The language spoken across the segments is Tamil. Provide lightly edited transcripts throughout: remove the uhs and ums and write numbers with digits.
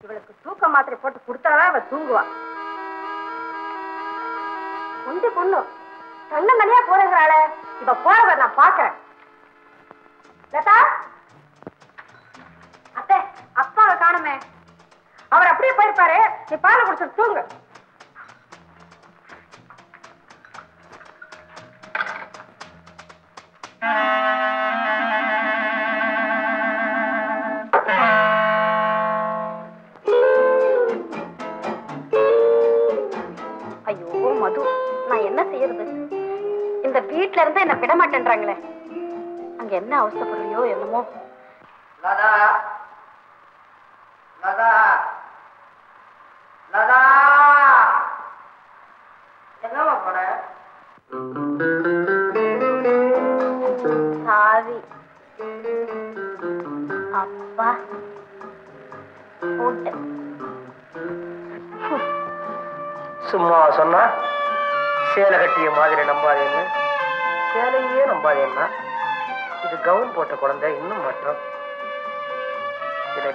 இவளுக்கு தூக்க மாத்திரை போட்டு கொடுத்தாதான் அவ தூங்குவா. உண்டு பொண்ணு சொன்ன மணியா போறேங்கிறாள. இவ போறவ நான் பாக்குறேன். லதா அத்தை, அப்பாவை காணுமே. அவர் அப்படியே போயிருப்பாரு. நீ பாலை குடிச்சு தூங்கு. ஐயோ மது, நான் என்ன செய்யறது? இந்த வீட்டுல இருந்து என்ன விட மாட்டேன்றாங்களே. அங்க என்ன அவசரப்படுறியோ என்னமோ. லதா லதா லதா, எங்கம்மா போற? சாவி. அப்பா போட்டு சும்மா சொன்னா சேலை கட்டிய மாதிரி நம்பாதேன்னு, சேலையே நம்பாதேன்னா. இது கவுன் போட்ட குழந்தை இன்னும் மாற்றம். இதை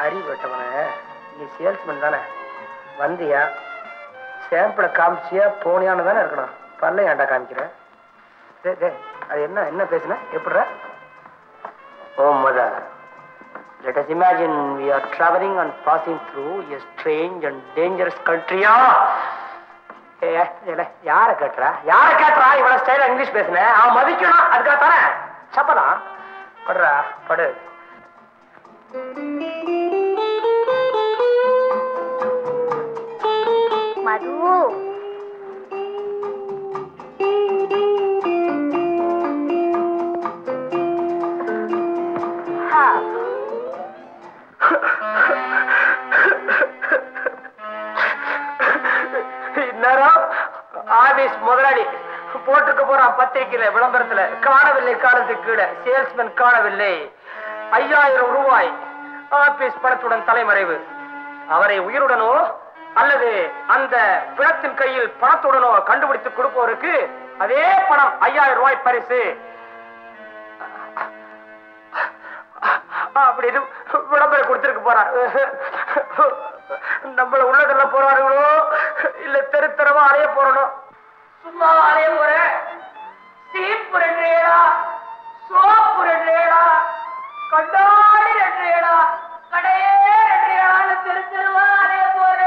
அறிவட்டவன, நீ சேல்ஸ்மேன் தானே, வந்தியா சாம்பிளை காமிச்சியா போனியான்னு தானே இருக்கணும். பல்ல ஏன்டா காமிக்கிற? அது என்ன என்ன பேசுன? எப்படிற? ஓ mother, let us imagine we are traveling and passing through a strange and dangerous country. யார கேட்டுறா இவ்வளவு ஸ்டைல இங்கிலீஷ் பேசுன? அவன் மதிக்கணும், அதுக்காக தானே. சப்பலாம் படுறா, படு. மது, இந்நேரம் ஆபீஸ் முதலாளி போட்டுக்க போறான் பத்திரிகையில விளம்பரத்துல, காணவில்லை காலத்துக்கு கீழே சேல்ஸ்மேன் காணவில்லை, 5000 ரூபாய் ஆபீஸ் பணத்துடன் தலைமறைவு. அவரை உயிருடனோ அல்லது அந்த பிணத்தின் கையில் பணத்துடனோ கண்டுபிடித்து கொடுப்பவருக்கு அதே பணம் 5000 ரூபாய் பரிசு. அப்படின்னு விளம்பரம் கொடுத்திருக்க போறான். நம்மள உள்ளதெல்லாம் போறாருங்களோ இல்ல தெருத்தரமா அலைய போறணும். சும்மா அலைய போற சீப்பு 2 ஏடா, சோப்பு 2 ஏடா, கண்ணாடி 2 ஏடா, கடையே 2 ஏடான்னு தெருத்தரமா அலைய போறேன்.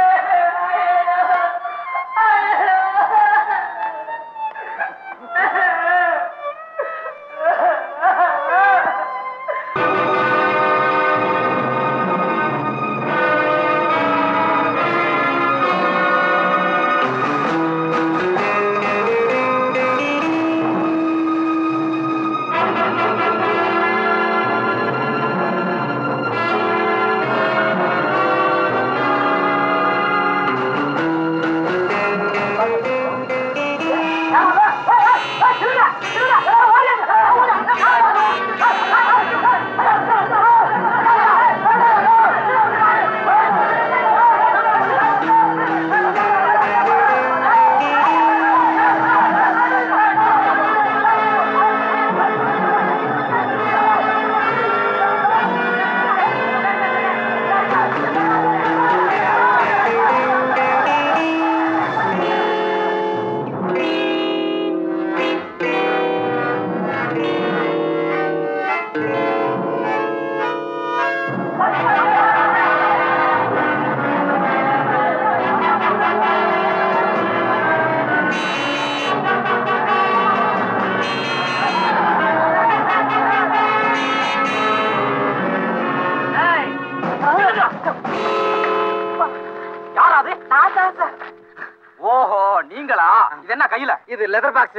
ஓஹோ, நீங்களா? இது என்ன கையில? இது லெதர் பாக்ஸ்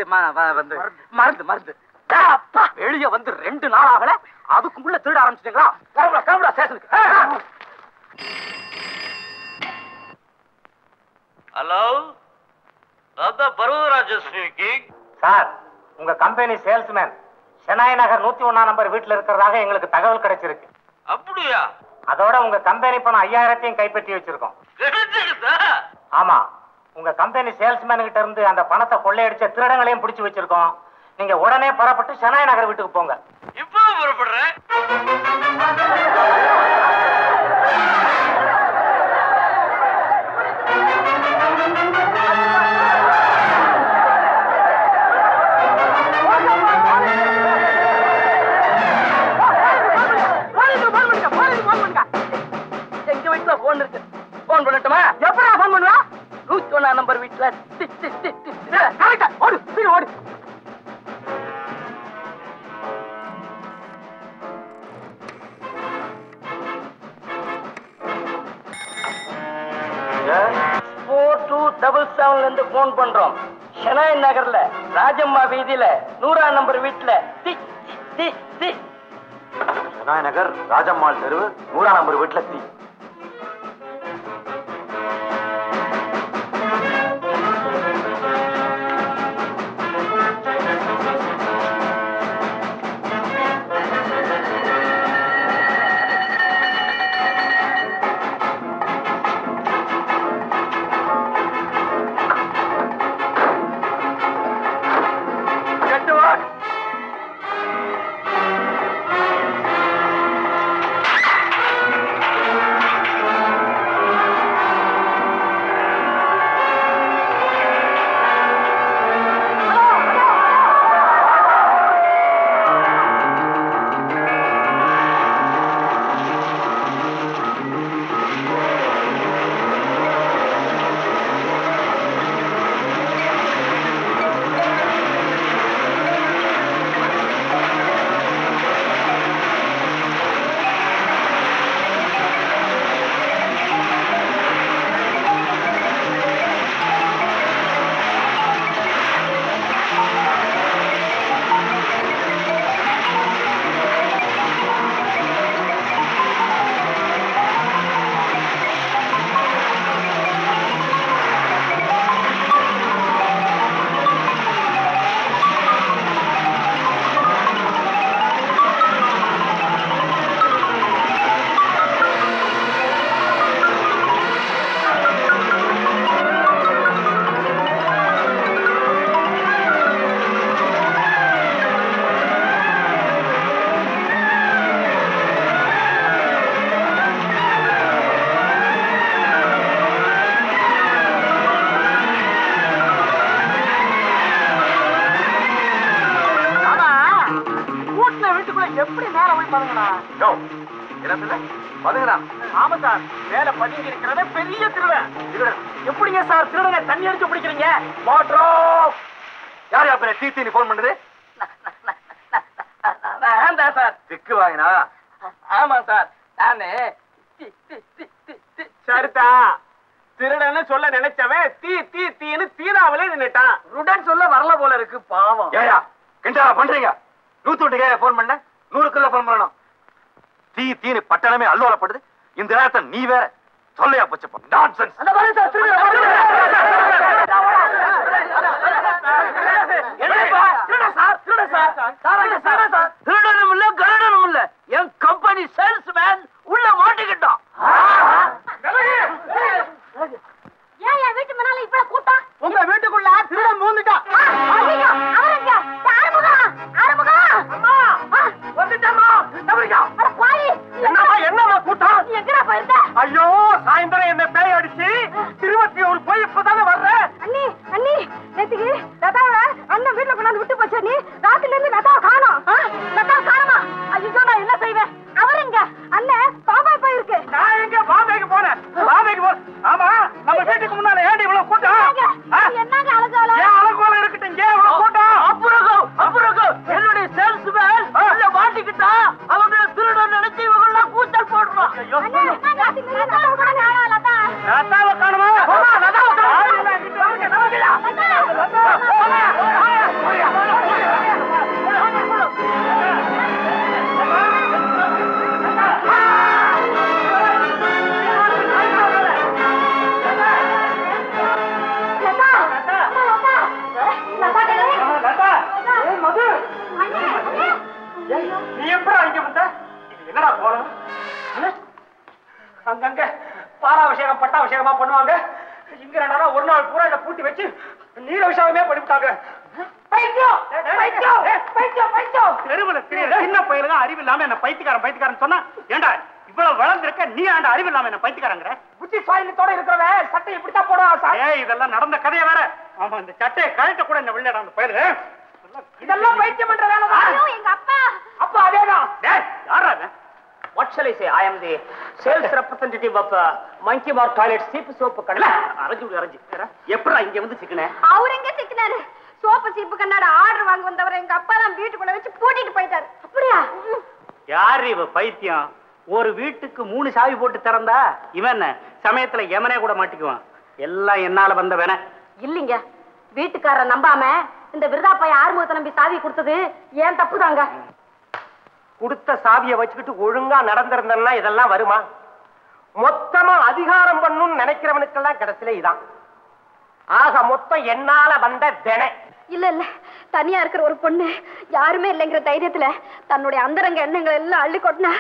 வந்து மருந்து மருந்து. வெளிய வந்து 2 நாள் ஆகல, அதுக்குள்ள திருட ஆரம்பிச்சிட்டீங்களா? கிளம்புடா ஸ்டேஷனுக்கு. Hello, Parvataraj speaking. சார், உங்க company salesman Chennai Nagar 101 number வீட்டுல இருக்கிறதாக எங்களுக்கு தகவல் கிடைச்சிருக்கு. அப்படியா? அதோட உங்க கம்பெனி பணம் 5000 கைப்பற்றி வச்சிருக்கோம். ஆமா, உங்க கம்பெனி சேல்ஸ்மேன் கிட்ட இருந்து அந்த பணத்தை கொள்ளையடிச்ச திருடங்களையும் பிடிச்சு வச்சிருக்கோம். நீங்க உடனே புறப்பட்டு சென்னாய் நகர் வீட்டுக்கு போங்க. இப்போ புறப்படுறேன். போன் இருக்கு. போன் பண்ணட்டுமா? எப்படா போன் பண்ணுவா? 101 நம்பர் வீட்டுல. ஓடு சீக்கிரம் ஓடு. இருந்து போன் பண்றோம். ஷெனாய் நகர்ல ராஜம்மா வீதியில 100 நம்பர் வீட்டுல. ஷெனாய் நகர் ராஜம்மாள் தெரு 100 நம்பர் வீட்டுல தீ. ஆமா சார், மேல பதுங்கி இருக்கிறத பெரிய திருடன். எப்படிங்க சார் திருடனை தண்ணி அடிச்சு பிடிக்கிறீங்க? யார் யார் தீ போன் பண்ணுது? சார் திக்கு வாங்கினா? ஆமா சார், நானு சரிதா திருடன்னு சொல்ல நினைச்சவன் தீ தீ தீன்னு தீராவிலே நின்னுட்டான். ருடன் சொல்ல வரல போல இருக்கு, பாவம். ஏயா கிண்டலா பண்றீங்க? 102 போன் பண்ண 100க்குள்ள போன் பண்ணணும். தீ தீனு பட்டணமே அல்லோலப்படுது. இந்த நேரத்தை நீ வேற சொல்லையா போச்சப்பா. நான்சென்ஸ். திருடனும் இல்ல கருடனும் இல்ல, என் கம்பெனி சேல்ஸ்மேன் உள்ள மாட்டிக்கிட்டான். ஏன் என் வீட்டு முன்னால இவ்வளவு கூட்டம்? உங்க வீட்டுக்குள்ள திருடன் மூந்துட்டான். என்னமா கூட்டம்? ஐயோ, சாயந்தரம் என்ன பேய் அடிச்சு திருவத்தி ஒரு போய் இப்பதானே வர்றேன். அண்ணி அண்ணி, நேத்துக்கு லதாவை அண்ணன் வீட்டுல கொண்டாந்து விட்டு போச்சு. நீ ராத்திரில இருந்து லதாவை காணோம். லதாவை காணுமா? ஐயோ, நான் என்ன செய்வேன்? அவருங்க அண்ணன் பாபாய் போயிருக்கு. நான் எங்க பாம்பேக்கு போனேன். ஆமா, நம்ம வீட்டுக்கு முன்னால ஏண்டி இவ்வளவு கூட்டம்? என்னங்க அழகால? ஏன் அலங்கோலம் இருக்கட்டும், ஏன் இவ்வளவு கூட்டம்? அப்புறம் என்னுடைய சேல்ஸ்மேன் உள்ள மாட்டிக்கிட்டா. அவங்க திருடன் நினைச்சு இவங்க கூச்சல் போடுறான். லதாவை காணுமா? லதாவை நீ எப்படா இங்க வந்த? என்னடா போறோம்? அங்கங்க பாலாபிஷேகம் பட்டாபிஷேகமா பண்ணுவாங்க. இங்க என்னடா ஒரு நாள் பூரா இதை பூட்டி வச்சு நீர விஷயமே பண்ணிவிட்டாங்க. தெருவுல சின்ன பையலுங்க அறிவு இல்லாம என்ன பைத்தியக்காரன் சொன்னா, ஏண்டா இவ்வளவு வளர்ந்திருக்க நீ ஆண்ட அறிவு இல்லாம என்ன பைத்தியக்காரங்கிற? புத்தி சுவாயிலத்தோட இருக்கிறவன் சட்டை இப்படித்தான் போடுவான். இதெல்லாம் நடந்த கதையை வேற. ஆமா, இந்த சட்டையை கழட்ட கூட என்ன விளையாட அந்த பயிரு. இதெல்லாம் பைத்தியம் பண்ற வேலை. எங்க அப்பா அப்பா அதேதான். யாரா What shall I say? I am the sales representative of Monkey Bar Toilet Soap Soap கடை. அரஞ்சு. எப்பறா இங்க வந்து சிக்கனே? அவர் எங்க சிக்கனாரு? சோப்பு சீப்பு கண்ணாட ஆர்டர் வாங்க வந்தவர் எங்க அப்பா தான் வீட்டுக்குள்ள வச்சு பூட்டிட்டு போயிட்டாரு. அப்படியா? யார் இவ பைத்தியம்? ஒரு வீட்டுக்கு 3 சாவி போட்டு திறந்தா இவன் என்ன சமயத்துல யமனே கூட மாட்டிக்குவான். எல்லாம் என்னால வந்தவன. இல்லைங்க, வீட்டுக்காரரை நம்பாம இந்த விருதா பையன் ஆறுமுகத்தை நம்பி சாவி கொடுத்தது ஏன் தப்பு தாங்க. கொடுத்த சாவியை வச்சுக்கிட்டு ஒழுங்கா நடந்திருந்தா இதெல்லாம் வருமா? மொத்தமா அதிகாரம் பண்ணணும்னு நினைக்கிறவனுக்கெல்லாம் கடைசியில இதான். ஆக மொத்தம் என்னால வந்த தினை. இல்ல தனியா இருக்கிற ஒரு பொண்ணு யாருமே இல்லைங்கிற தைரியத்துல தன்னுடைய அந்தரங்க எண்ணங்கள் எல்லாம் அள்ளி கொட்டினா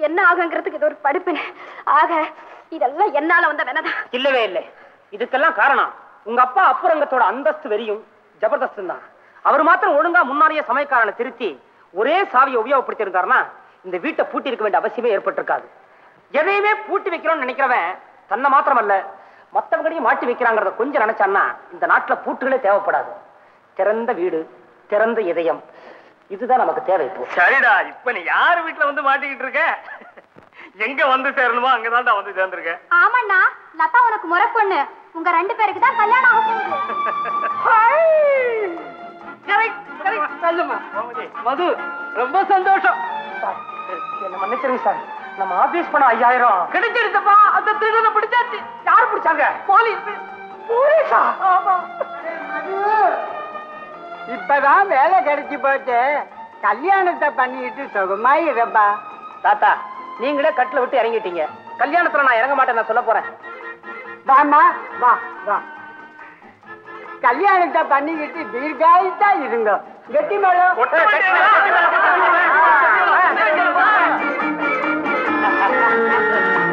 என்ன ஆகுங்கிறதுக்கு இது ஒரு படிப்பினை. ஆக இதெல்லாம் என்னால வந்த வேணதான். இல்லவே இல்லை. இதுக்கெல்லாம் காரணம் உங்க அப்பா அப்புறங்கத்தோட அந்தஸ்து வெறியும் ஜபர்தஸ்தும் தான். அவர் மாத்திரம் ஒழுங்கா முன்னாடியே சமயக்காரனை திருத்தி ஒரே சாவியை உபயோகப்படுத்திருந்தாருன்னா இந்த வீட்டை பூட்டி இருக்க வேண்டிய அவசியமே ஏற்பட்டிருக்காது. எதையுமே பூட்டி வைக்கிறோம்னு நினைக்கிறவன் தன்னை மாத்திரமல்ல மற்றவங்களையும் மாட்டி வைக்கிறாங்கிறத கொஞ்சம் நினைச்சான்னா இந்த நாட்டுல பூட்டுகளே தேவைப்படாது. திறந்த வீடு, திறந்த இதயம், இதுதான் நமக்கு தேவை. இப்போ சரிடா, இப்ப நீ யாரு வீட்டுல வந்து மாட்டிக்கிட்டு இருக்க? எங்க வந்து சேரணுமோ அங்கதான்டா வந்து சேர்ந்திருக்க. ஆமாண்ணா, லதா உனக்கு முறை பொண்ணு. உங்க 2 பேருக்கு தான் கல்யாணம் ஆகும். மது, ரொம்ப சந்தோஷம். என்ன மன்னிச்சிருங்க சார், நம்ம ஆபீஸ் பண்ண 5000 கிடைச்சிருந்தப்பா. அந்த திருடனை பிடிச்சாச்சு. யாரு பிடிச்சாங்க? போலீஸ். போலீஸா? ஆமா. இப்பதான் வேலை கிடைச்சி போச்சு. கல்யாணத்தை பண்ணிட்டு சுகமாய் இருப்பா. தாத்தா, நீங்களே கட்டில விட்டு இறங்கிட்டீங்க. கல்யாணத்துல நான் இறங்க மாட்டேன், நான் சொல்ல போறேன். வாமா, வா வா. கல்யாணத்தை பண்ணிக்கிட்டு தீர்காயிட்டா இருங்க. கெட்டி மேளம்.